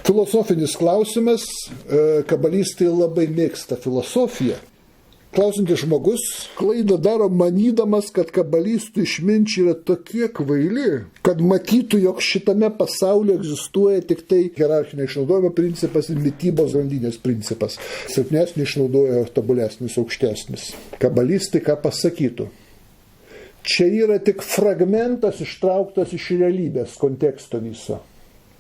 Filosofinis klausimas. Kabalistai labai mėgsta filosofiją. Klausantis žmogus klaidą daro manydamas, kad kabalistų išminčiai yra tokie kvaili, kad matytų, jog šitame pasaulyje egzistuoja tik tai hierarchinio išnaudojimo principas ir mitybos grandinės principas. Silpnesnį išnaudoja tobulesnis, aukštesnis. Kabalistai ką pasakytų? Čia yra tik fragmentas ištrauktas iš realybės konteksto viso.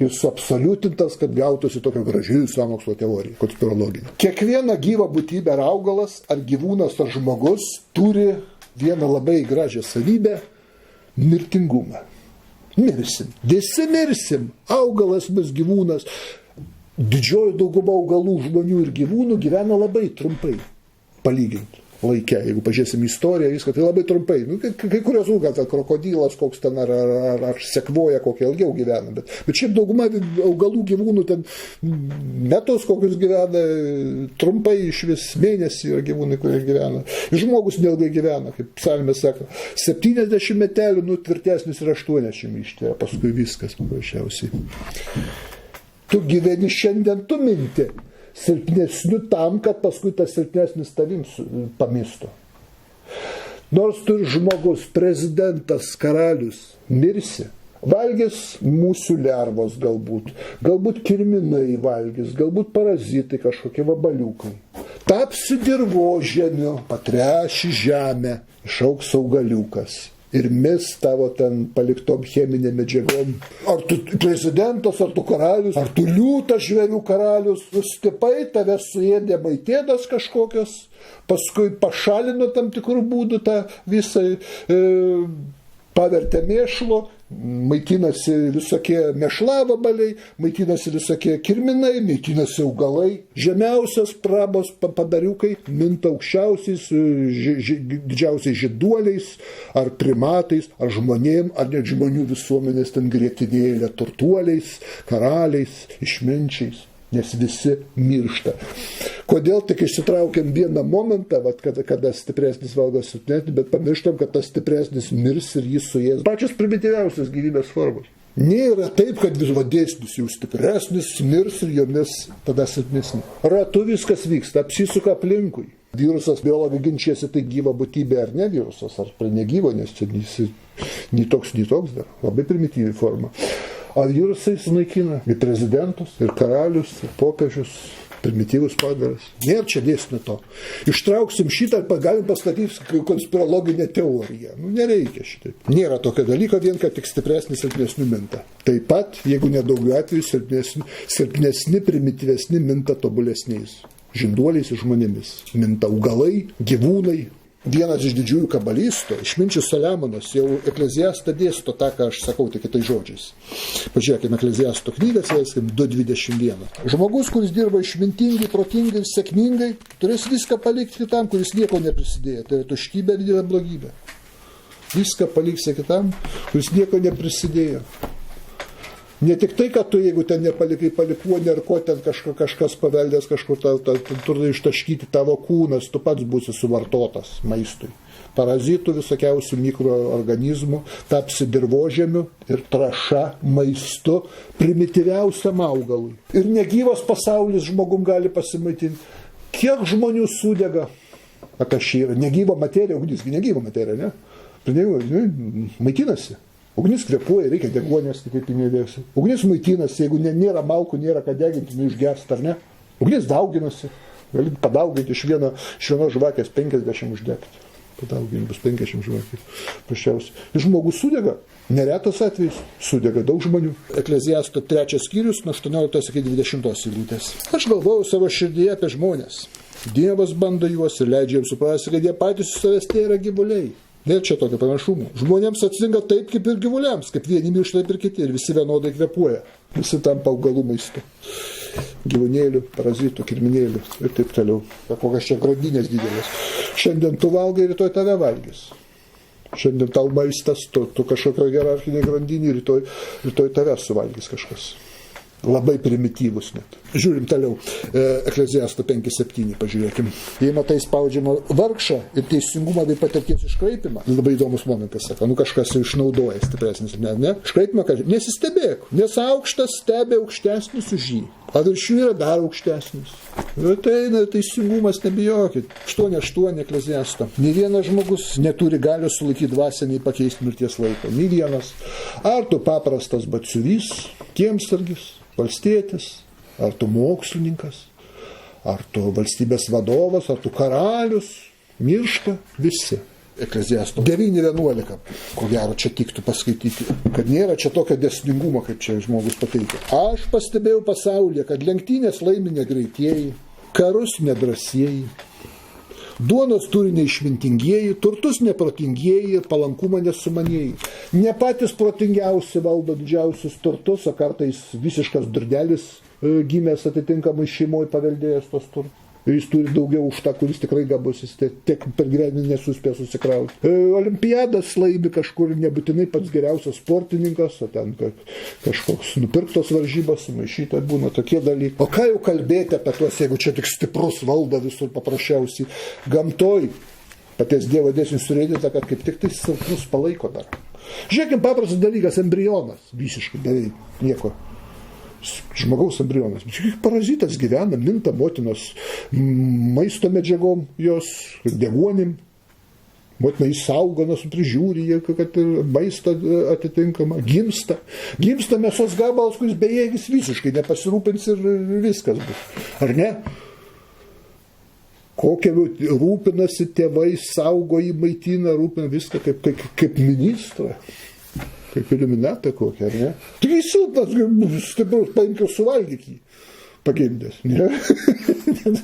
Ir suabsoliutintas, kad gautųsi tokia graži sąmokslo teorija, konspirologija. Kiekviena gyva būtybė ar augalas, ar gyvūnas, ar žmogus turi vieną labai gražią savybę – mirtingumą. Mirsim. Visi mirsim. Augalas, mes gyvūnas. Didžioji dauguma augalų, žmonių ir gyvūnų gyvena labai trumpai, palyginti. Laike, jeigu pažiūrėsim istoriją, viską, tai labai trumpai. Kai kurios ūgas, krokodilas, koks ten, ar sekvoja, kokia ilgiau gyvena. Bet šiaip dauguma augalų gyvūnų ten metus kokius gyvena, trumpai iš vis mėnesį yra gyvūnai, kurie gyvena. Žmogus neilgai gyvena, kaip psalmė sako, 70 metelių, tvirtesnis ir 80 ištėra, paskui viskas paprasčiausiai. Tu gyveni šiandien, tu minti. Silpnesniu tam, kad paskui tas silpnesnis tavim pamistų. Nors tu žmogus, prezidentas, karalius, mirsi, valgys mūsų lervos galbūt kirminai valgys, galbūt parazitai, kažkokie vabaliukai. Tapsi dirvožemiu, patręši žemę, išaugs augaliukas. Ir mis tavo ten paliktom cheminėm medžiagom. Ar tu prezidentas, ar tu karalius, ar tu liūtas žvėrių karalius, nustipai, tave suėdė maitėdas kažkokios, paskui pašalino tam tikrų būdų tą visą pavertė mėšlo, maitinasi visokie mėšlavabaliai, maitinasi visokie kirminai, maitinasi augalai. Žemiausias prabos padariukai minta aukščiausiais, didžiausiais žieduoliais, ar primatais, ar žmonėm, ar net žmonių visuomenės ten grietinėlė, turtuoliais, karaliais, išminčiais. Nes visi miršta. Kodėl tik išsitraukiam vieną momentą, kada stipresnis valgo silpnesnį, bet pamirštam, kad tas stipresnis mirs ir jis suės. Pačios primityviausios gyvybės formos. Nėra taip, kad dėsnis jau stipresnis mirs ir jomis tada silpnesni. Ratu viskas vyksta, apsisuka aplinkui. Virusas, biologai ginčiasi, tai gyva būtybė ar ne virusas, ar negyvo, nes čia nei toks dar. Labai primityvi forma. Ar virusai sunaikina ir prezidentus, ir karalius, ir popiežius, primityvus padaras. Nėra čia dėsnio to. Ištrauksim šitą ir galim pastatyti konspirologinę teoriją. Nereikia šitaip. Nėra tokio dalyko, vien kad tik stipresnis silpnesnių minta. Taip pat, jeigu nedaugų atveju, silpnesni, primityvesni minta tobulesniais. Žinduoliais ir žmonėmis. Minta augalai, gyvūnai. Vienas iš didžiųjų kabalistų, išminčius Saliamonas, jau Ekleziastą dėsto tą, ką aš sakau, tik kitais žodžiais. Pažiūrėkime Ekleziasto knygą, 2.21. Žmogus, kuris dirba išmintingai, protingai ir sėkmingai, turės viską palikti kitam, kuris nieko neprisidėjo. Tai yra tuštybė ir yra blogybė. Viską paliksi kitam, kuris nieko neprisidėjo. Ne tik tai, kad tu, jeigu ten nepalikai palikuonį ar ko ten kažkas paveldės, kažkur turi ištaškyti tavo kūnas, tu pats būsi suvartotas maistui. Parazitų, visokiausių mikroorganizmų, tapsi dirvožemiu ir traša maistu primityviausiam augalui. Ir negyvas pasaulis žmogum gali pasimaitinti. Kiek žmonių sudega? Kas čia yra? Negyva materija, ugnis, negyva materija, ne? Maitinasi. Ugnis kvėpuoja, reikia deguonės, kaip pinėdėsi. Ugnis maitinasi, jeigu nėra malkų, nėra ką deginti, išgęsta, ar ne? Ugnis dauginasi. Gali padauginti iš vienos žvakės 50 uždegti. Padauginti bus 50 žvakės. Prašiausiai. Ir žmogus sudega. Neretas atvejis. Sudega daug žmonių. Ekleziasto 3 skyrius nuo 18 iki 20 eilutės. Aš galvoju savo širdyje apie žmonės. Dievas bando juos ir leidžia jiems suprasti, kad jie patys su savęs tai yra gyvuliai. Nėra čia tokio panašumo. Žmonėms atsitinka taip, kaip ir gyvuliams, kaip vieni miršta, taip ir kiti, ir visi vienodai kvėpuoja. Visi tampa augalų maistu. Gyvūnėlių, parazitų, kirminėlių ir taip toliau. Kokios čia grandinės didelės. Šiandien tu valgai, rytoj tave valgys. Šiandien tau maistas, tu kažkokio hierarchinė grandinė, rytoj tave suvalgys kažkas. Labai primityvus net. Žiūrim toliau. Ekleziasto 5:7 pažiūrėkim. Jei matai spaudžiamą vargšą ir teisingumą bei patirties iškraipimą. Labai įdomus momentas, sako, kažkas išnaudoja stipresnis. Ne? Iškraipimą, kad nesistebėk, nes aukštas stebi aukštesnis už jį. O virš jų yra dar aukštesnis. Tai teisingumas, nebijokit. 8:8 Ekleziasto. Nė vienas žmogus neturi galios sulaikyti dvasią, nei pakeisti mirties laiko. Nė vienas. Ar tu paprastas batsiuvys, kiemsargis, valstietis, ar tu mokslininkas, ar tu valstybės vadovas, ar tu karalius, miršta visi. Ekleziasto 9:11, ko gero čia tiktų paskaityti, kad nėra čia tokio dėsningumo, kaip čia žmogus pateikia. Aš pastebėjau pasaulyje, kad lenktynės laimi negreitieji, karus nedrasieji, duonos turi neišmintingieji, turtus neprotingieji ir palankumą nesumanieji. Ne patys protingiausi valdo didžiausius turtus, o kartais visiškas durdelis gimęs atitinkamai šeimoje paveldėjęs tos turtus. Ir jis turi daugiau už tą, kuris tikrai gabus, jis tiek per gyvenimą nesuspės susikrauti. Olimpiadas laimi kažkur, nebūtinai pats geriausias sportininkas, o ten kažkoks nupirktos varžybos, sumaišyta būna tokie dalykai. O ką jau kalbėti apie tuos, jeigu čia tik stiprus valdo visur paprasčiausiai. Gamtoj paties Dievo dėsnis surėdėta, kad kaip tik tai silpnus palaiko dar. Žiūrėkim, paprastas dalykas, embrionas, visiškai beveik nieko. Žmogaus embrionas. Parazitas gyvena, minta motinos maisto medžiagom, jos deguonim. Motina įsaugo, prižiūri, kad maistą atitinkamą, gimsta. Gimsta mėsos gabalas, kuris bejėgis visiškai nepasirūpins ir viskas bus. Ar ne? Kokia rūpinasi tėvai, saugo jį, maitina, rūpina viską kaip ministra. Kaip iliuminata kokia, ar ne? Tik silpnas, stiprus, paimkiau suvalgyk jį, pagimdęs.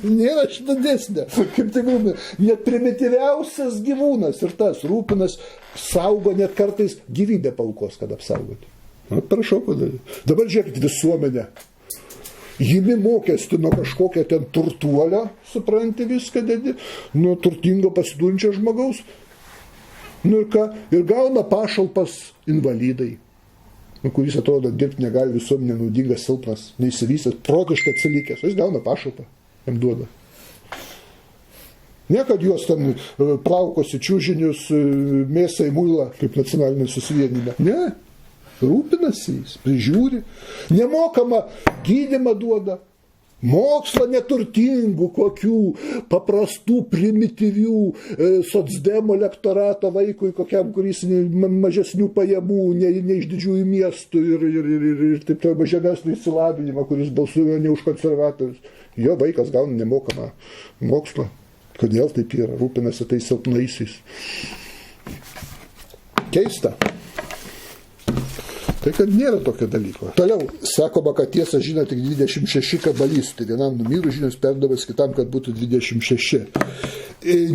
Nėra šitą dėsnę. Kaip tai rūpina. Net primityviausias gyvūnas ir tas rūpinas saugo net kartais gyvybę paukos, kad apsaugoti. Prašau padaryti. Dabar žiūrėkit visuomenę. Jimi mokestį nuo kažkokio ten turtuolio, supranti viską dedi, nuo turtingo pasidurinčio žmogaus. Ir ką? Ir gauna pašalpas invalidai, kuris atrodo dirbti negali, visuomenė naudingas, silpnas, neįsivystęs, protiškai atsilikęs. Jis gauna pašalpą, jam duoda. Ne, kad juos ten plaukosi čiužinius, mėsą į muilą, kaip nacionalinė susivienime. Ne, rūpinasi jis, prižiūri, nemokamą gydymą duoda. Mokslą neturtingų, kokių paprastų, primityvių socdemo elektorato vaikui, kokiam, kuris mažesnių pajamų, ne iš didžiųjų miestų ir taip toliau žemesnį išsilavinimą, kuris balsuoja ne už konservatorius. Jo vaikas gauna nemokamą mokslą. Kodėl taip yra? Rūpinasi tais silpnaisiais. Keista. Tai kad nėra tokio dalyko. Toliau, sakoma, kad tiesą žino tik 26 kabalistai. Vienam numirus žinios perdavęs, kitam, kad būtų 26.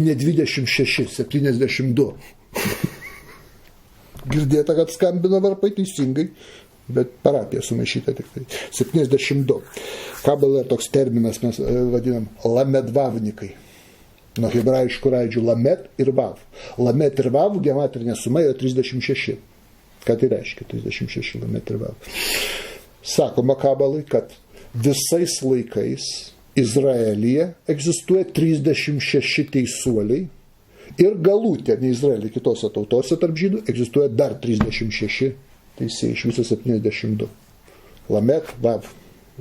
Ne 26, 72. Girdėta, kad skambino varpai teisingai, bet parapija sumaišyta tik tai. 72. Kabala toks terminas mes vadinam lamedvavnikai. Nuo hebrajiškų raidžių lamed ir vav. Lamed ir vav gematrinė suma yra 36. Ką tai reiškia 36 km? Sakoma kabalai, kad visais laikais Izraelyje egzistuoja 36 teisuoliai ir galutė, ne Izraelyje, kitose tautose tarp žydų, egzistuoja dar 36 teisėjai, iš viso 72. Lamet, vav,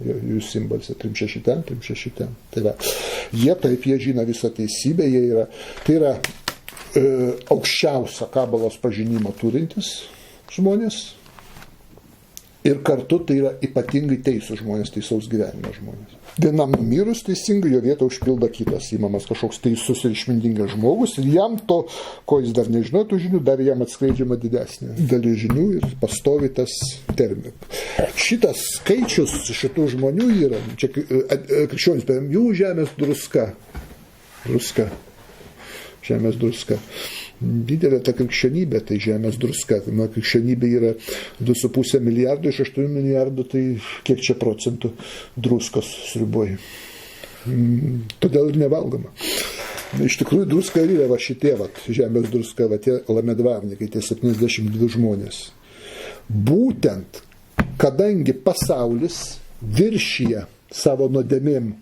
jų simbolis, 36 ten, 36 ten. Tai va, jie žino visą teisybę, tai yra aukščiausią kabalos pažinimo turintis žmonės ir kartu tai yra ypatingai teisų žmonės, teisaus gyvenimo žmonės. Vienam numirus teisingai jo vietą užpildo kitas, įmamas kažkoks teisus ir išmintingas žmogus ir jam to, ko jis dar nežino, tų žinių, dar jam atskleidžiama didesnė dalis žinių ir pastovi tas terminas. Šitas skaičius šitų žmonių yra, čia krikščionis, jų žemės druska. Žemės druska. Didelė ta krikščionybė, tai žemės druska. Nuo krikščionybė yra 2,5 milijardo, iš 8 milijardų, tai kiek čia procentų druskos sriuboja. Todėl ir nevalgoma. Iš tikrųjų, druska yra va šitie, žemės druska, va tie lamedvavnikai, tie 72 žmonės. Būtent, kadangi pasaulis viršyje savo nuodėmėm,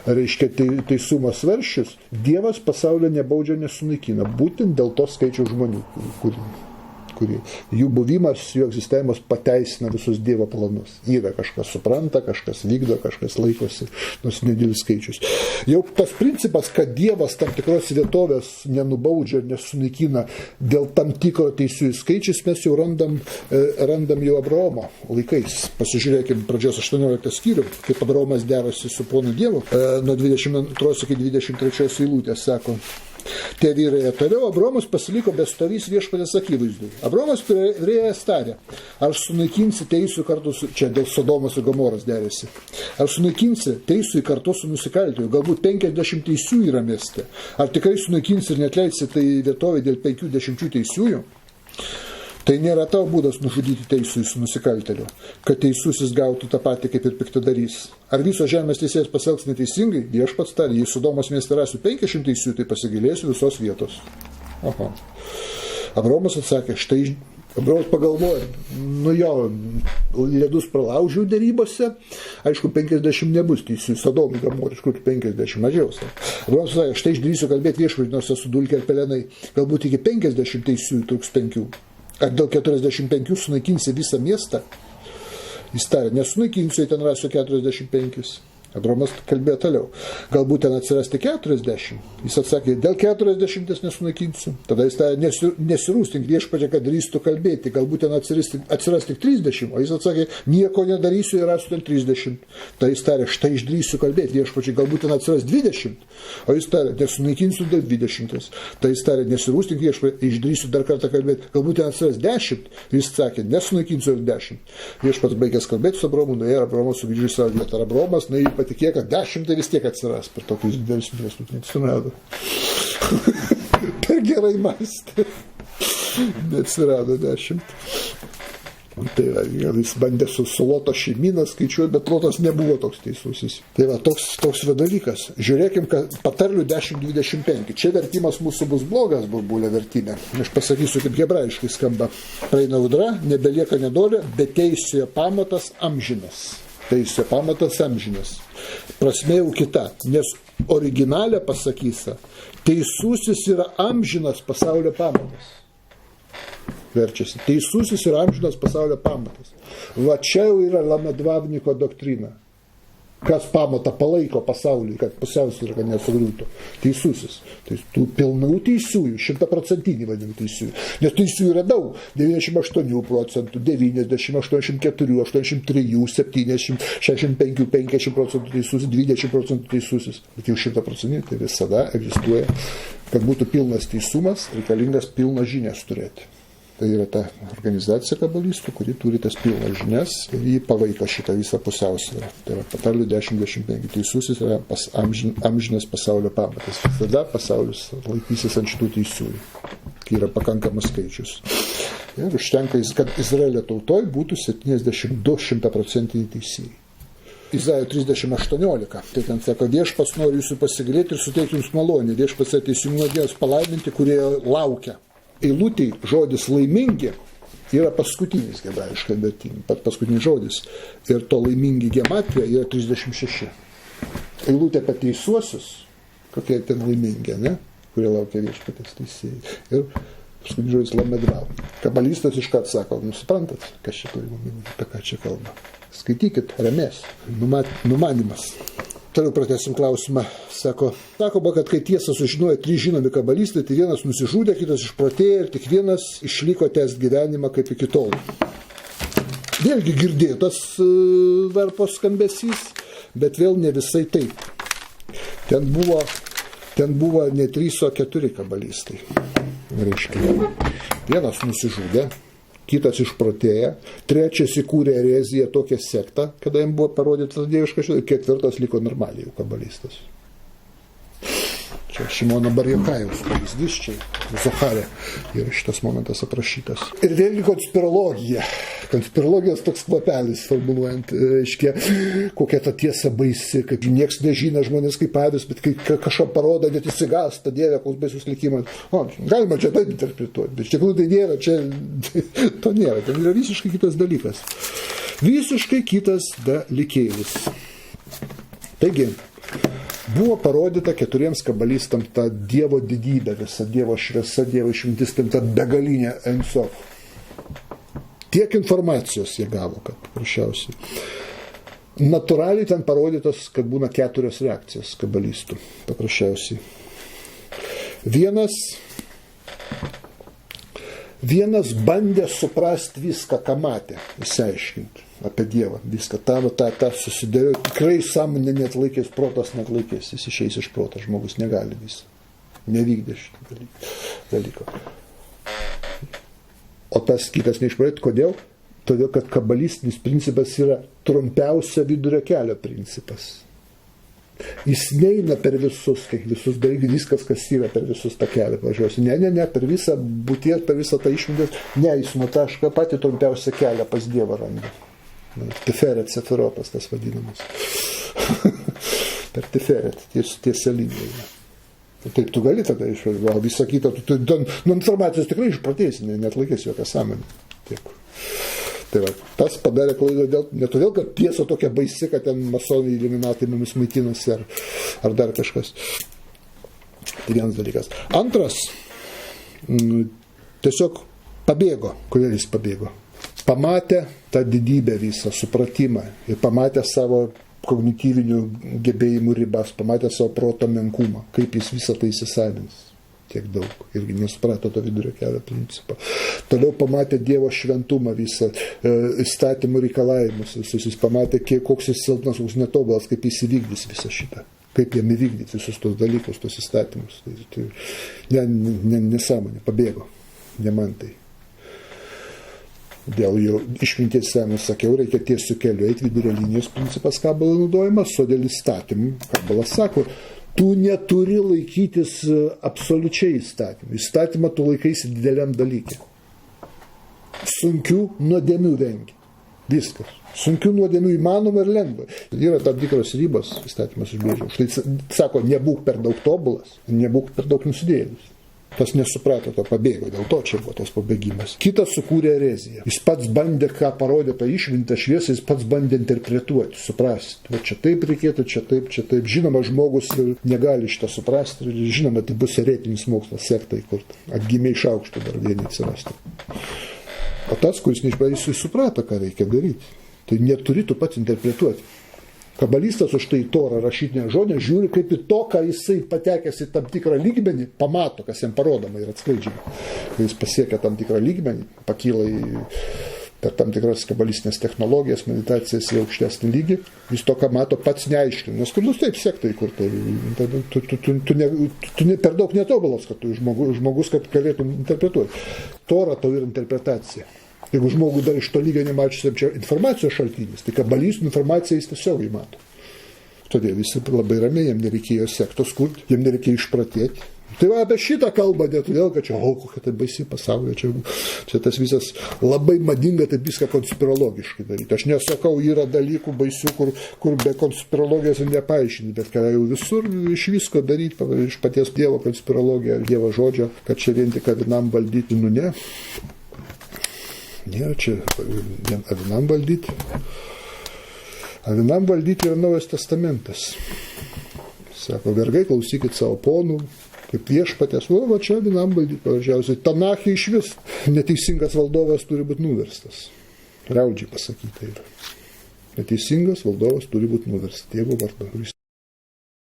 reiškia teisumo svarsčius, Dievas pasaulio nebaudžia, nesunaikina. Būtent dėl to skaičiaus žmonių, kurie jų buvimas, jų egzistavimas pateisina visus Dievo planus. Yra kažkas supranta, kažkas vykdo, kažkas laikosi, nors nedidelis skaičius. Jau tas principas, kad Dievas tam tikros vietovės nenubaudžia, nesunaikina dėl tam tikro teisiųjų skaičius, mes jau randam jau Abraomo laikais. Pasižiūrėkime pradžios 18 skyrių, kaip Abraomas derasi su ponu Dievu, nuo 22 iki 23 eilutės sako. Tie vyrai toliau, Abraomas pasiliko bestovys viešpatės akivaizdui. Abraomas priėjęs tarė, ar sunaikinsi teisų kartu su, čia dėl Sodomos ir Gomoros derėsi, ar sunaikinsi teisų kartu su nusikaltėju, galbūt 50 teisių yra mieste, ar tikrai sunaikinsi ir netleisi tai vietovė dėl 50 teisiųjų? Tai nėra tavo būdas nužudyti teisųjų su nusikaltėliu, kad teisusis gautų tą patį kaip ir piktadarys. Ar visos žemės teisėjas pasielgs neteisingai? Viešpats tarė, jei Sodomos mieste rasiu 50 teisių, tai pasigailėsiu visos vietos. Aha. Abraomas atsakė, štai Abraomas pagalvoja, ledus pralaužiau derybose, aišku, 50 nebus teisių, Sodomui Gomorrai, iš kur 50 mažiausia. Abraomas sakė, štai išdrįsiu kalbėti viešpatį, nors esu dulkė ir pelenai, galbūt iki 50 teisių truks 5. Ar dėl 45 sunaikinsi visą miestą? Jis tarė, nesunaikinsiu, jei ten rasiu 45. Abraomas kalbėjo toliau. Galbūt ten atsirasti 40. Jis atsakė, dėl 40 nesunaikinsiu. Tada jis tarė, nesirūstink viešpatie, kad drįstų kalbėti. Galbūt ten atsiras tik 30. O jis atsakė, nieko nedarysiu ir rasiu ten 30. Tada jis tarė, štai išdrįsiu kalbėti viešpatie, galbūt ten atsiras 20. O jis tarė, nesunaikinsiu dėl 20. Tada jis tarė, nesirūstink viešpatie, išdrįsiu dar kartą kalbėti. Galbūt ten atsiras 10. Jis sakė, nesunaikinsiu ir 10. Viešpats baigęs kalbėti su Abraomu, nuėjo Abraomas sugrįžo į savo vietą. Abraomas patikėjo, kad 10 tai vis tiek atsiras per tokius didelius miestus. Neatsirado. Per gerai mąstė. Neatsirado 10. Tai jis bandė su Loto šeimyną skaičiuoti, bet Lotas nebuvo toks teisusis. Tai va, toks dalykas. Žiūrėkim, kad patarlių 10:25. Čia vertimas mūsų bus blogas, burbulė vertimė. Aš pasakysiu, kaip hebrajiškai skamba. Praeina audra, nebelieka nedolė, bet teisėje pamatas amžinas. Teisė pamatas amžinas. Prasmė jau kita, nes originalė pasakysa, teisusis yra amžinas pasaulio pamatas. Verčiasi, teisusis yra amžinas pasaulio pamatas. Va čia jau yra Lamedvavniko doktrina. Kas pamatą palaiko pasaulį, kad pusiausvyrą nesugriūtų. Teisusis. Tai tų pilnų teisiųjų, 100% vadinų teisiųjų. Nes teisiųjų yra daug. 98%, 90, 84, 83, 70, 65, 50% teisusis, 20% teisusis. Bet jau 100% tai visada egzistuoja. Kad būtų pilnas teisumas, reikalingas pilnas žinias turėti. Tai yra ta organizacija kabalistų, kuri turi tas pilnas žinias ir jį palaiko šitą visą pusiausvyrą. Tai yra patarlių 10:25. Teisusis yra amžinas pasaulio pamatas. Tada pasaulis laikysis ant šitų teisiųjų, kai yra pakankamas skaičius. Ir užtenka, kad Izraelio tautoj būtų 72% teisėjai. Izaijo 30:18. Tai ten sako, viešpats nori jūsų pasigailėti ir suteikti jums malonę. Viešpats teisingumo Dievas palaiminti, kurie laukia. Eilutėj žodis laimingi yra paskutinis hebrajiškai vertimas, paskutinis žodis. Ir to laimingi gematrija yra 36. Eilutė apie teisuosius, kokie ten laimingi, ne? Kurie laukia viešpatės teisėjai. Ir paskutinis žodis lamedvav. Kabalistas iškart sako, suprantat, kas čia turi laimingi, apie ką čia kalba. Skaitykit, remės, numanimas. Toliau pratęsim klausimą. Sako, kad kai tiesą sužinojo 3 žinomi kabalistai, tai vienas nusižudė, kitas išprotėjo ir tik vienas išliko tęsti gyvenimą kaip iki tol. Vėlgi girdėtas varpo skambesys, bet vėl ne visai taip. Ten buvo ne 3, o 4 kabalistai. Reiškia, vienas nusižudė, kitas išprotėja, trečias įkūrė ereziją tokią sektą, kada jam buvo parodytas dieviškas šitą, ir 4 liko normaliai jau kabalistas. Čia Šimono Bar Jochajaus pavyzdys, čia Zacharė yra šitas momentas aprašytas. Ir vėlgi konspirologija. Konspirologijos toks kvapelis, formuluojant, aiškia, kokia ta tiesa baisi, kad nieks nežino žmonės kaip avis, bet kai kažką parodo, net įsigąsta, Dieve, koks baisus likimas. Galima čia taip interpretuoti, bet iš tikrųjų tai nėra, čia to nėra, tai yra visiškai kitas dalykas. Visiškai kitas dalykėlis. Taigi, buvo parodyta 4 kabalistams ta Dievo didybė, visa Dievo šviesa, Dievo išmintis, ta begalinė Ein Sof. Tiek informacijos jie gavo, kad paprasčiausiai. Natūraliai ten parodytos, kad būna 4 reakcijos kabalistų, paprasčiausiai. Vienas bandė suprasti viską, ką matė, įsiaiškinti apie Dievą, viską, tą susidėjo, tikrai sąmonė net laikės, protas net laikės, jis išeis iš proto, žmogus negali visą, nevykdė šitą dalyką. O tas kitas neišpradėtų, kodėl? Todėl, kad kabalistinis principas yra trumpiausia vidurio kelio principas. Jis neina per visus dalykus, viskas, kas yra per visus tą kelią važiuosi. Ne, per visą būties, per visą tą išmintis, ne, jis nuo tašką patį trumpiausią kelią pas Dievą randa. Tiferet Sefirotas tas vadinamas. Per Tiferet, tiesia linija. Taip tu gali tada išvažiuoti, visą kitą, nuo informacijos tikrai išpratėsi, net laikės jokią sąmonę. Tiek. Tai va, tas padarė klaidą ne todėl, kad tiesa tokia baisi, kad ten masonai iliuminatai mumis maitinasi ar dar kažkas. Tai vienas dalykas. Antras, tiesiog pabėgo. Kodėl jis pabėgo? Pamatė tą didybę visą, supratimą ir pamatė savo kognityvinių gebėjimų ribas, pamatė savo proto menkumą, kaip jis visą tai įsisavins. Tiek daug. Irgi nesuprato to vidurio kelio principą. Toliau pamatė Dievo šventumą visą, įstatymų reikalavimus visus. Jis pamatė, koks jis silpnas, koks netobulas, kaip jis įvykdys visą šitą. Kaip jam įvykdyti visus tos dalykus, tos įstatymus. Nesąmonė, pabėgo. Ne man tai. Dėl jo išminties senos sakiau, reikia tiesiu keliu eiti, vidurio linijos principas kabalo naudojimas, o dėl įstatymų kabalas sako, tu neturi laikytis absoliučiai įstatymų. Įstatymą tu laikaisi dideliam dalykė. Sunkių nuodėmių vengi. Viskas. Sunkių nuodėmių įmanoma ir lengva. Yra tam tikros ribos, įstatymas užbrėžia. Štai sako, nebūk per daug tobulas, nebūk per daug nusidėjėlis. Tas nesuprato, to pabėgo, dėl to čia buvo tas pabėgimas. Kitas sukūrė ereziją. Jis pats bandė, ką parodė tą išmintą šviesą, jis pats bandė interpretuoti, suprasti. Va čia taip reikėtų, čia taip. Žinoma, žmogus negali šitą suprasti ir žinoma, tai bus eretinis mokslas, sekta įkurta. Atgimė iš aukšto dar vieni atsirasti. O tas, kuris neišpradės, jis suprato, ką reikia daryti. Tai neturi tu pats interpretuoti. Kabalistas už tai Torą rašytinę žodį žiūri kaip į to, ką jisai patekęs į tam tikrą lygmenį, pamato, kas jam parodoma ir atskleidžiama. Kai jis pasiekia tam tikrą lygmenį, pakyla per tam tikras kabalistinės technologijas, meditacijas į aukštesnį lygį, jis to, ką mato, pats neaiškina. Nes kur bus taip sektai, kur tai tu ne per daug netobulas, kad tu žmogus, kad galėtum interpretuoti. Tora tau yra interpretacija. Jeigu žmogui dar iš to lygio nemačiusiam čia informacijos šaltinis, tai kabalistų informaciją jis tiesiog įmato. Todėl visi labai ramiai, jam nereikėjo sektos kurti, jam nereikėjo išpratėti. Tai va apie šitą kalbą, ne todėl, kad čia, kokia tai baisi pasaulyje, čia tas visas labai madinga taip viską konspirologiškai daryti. Aš nesakau, yra dalykų baisių, kur be konspirologijos nepaaiškinti, bet ką jau visur iš visko daryti, iš paties Dievo konspirologiją, Dievo žodžio, kad čia vien tik avinam valdyti, ne. Nėra čia avinam valdyti. Avinam valdyti yra Naujas testamentas. Sako, vergai, klausykit savo ponų, kaip viešpatės. Va čia avinam valdyti, pavyzdžiausiai. Tanachė iš vis. Neteisingas valdovas turi būti nuverstas. Raudžiai pasakyta yra. Neteisingas valdovas turi būti nuverstas. Tėvo vardu.